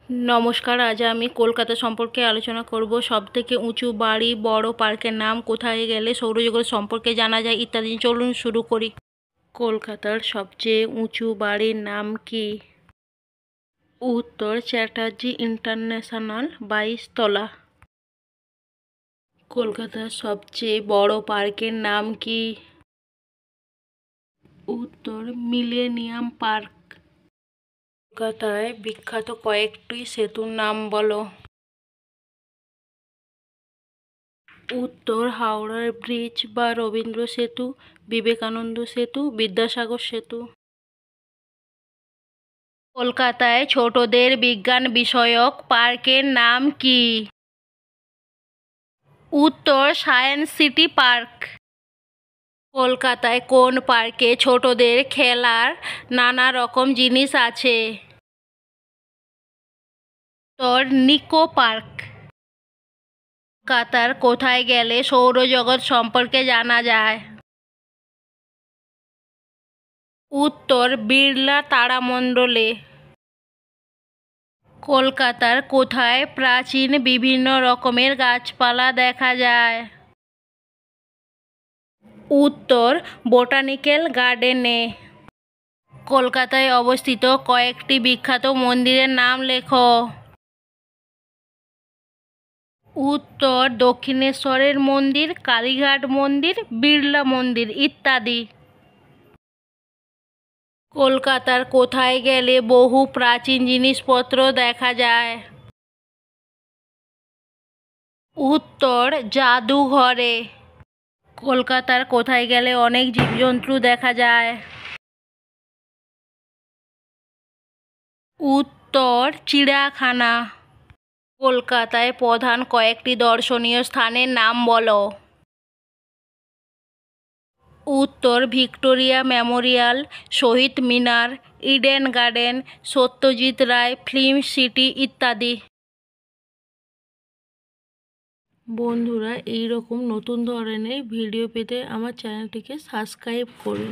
नमस्कार। आज आमी कलकाता सम्पर्के आलोचना करब। सबथेके उঁচু बाड़ी बड़ पार्केर नाम, कोथाय गेले सौरजगत सम्पर्के जाना যায় इत्यादि। चलुन शुरू करी। कलकातार सबचेये उঁচু बाड़ीर नाम कि? उत्तर চ্যাটার্জি इंटरनैशनल 22 तला। कलकातार सबचेये बड़ पार्केर नाम कि? उत्तर मिलेनियाम पार्क। कलकाताय विख्यात कयेकटी सेतुर नाम बलो। उत्तर हावड़ार ब्रिज बा रवींद्र सेतु, विवेकानंद सेतु, विद्यासागर सेतु। कलकाताय छोटोदेर विज्ञान विषयक पार्केर नाम कि? उत्तर सायेंस सिटी पार्क। कलकाताय कोन पार्के छोटोदेर खेलार नाना रकम जिनिस आछे? उत्तर निको पार्क। कलकातार कोथाय गेले सौरजगत सम्पर्के जाना যায়? उत्तर बिड़ला तारामंडले। कलकातार कोथाय प्राचीन विभिन्न रकमेर गाछपाला देखा যায়? उत्तर बोटानिकल गार्डेने। कलकाताय अवस्थित कयेकटी विख्यात मंदिरेर नाम लेखो। उत्तर दक्षिणेश्वरेर मंदिर, कालीघाट मंदिर, बिड़ला मंदिर इत्यादि। कलकातार कोथाय गेले बहु प्राचीन जिनिसपत्र देखा যায়? उत्तर जादुघरे। कलकातार कोथाय गेले अनेक जीवजंतु देखा যায়? उत्तर चिड़ियाखाना। कलकाताय प्रधान कयेकटी दर्शनीय स्थानेर नाम बलो। उत्तर ভিক্টোরিয়া মেমোরিয়াল, শহীদ মিনার, Eden garden, Satyajit Ray film city ইত্যাদি। বন্ধুরা, এই রকম নতুন ধরনের ভিডিও পেতে আমার চ্যানেলটিকে সাবস্ক্রাইব করুন।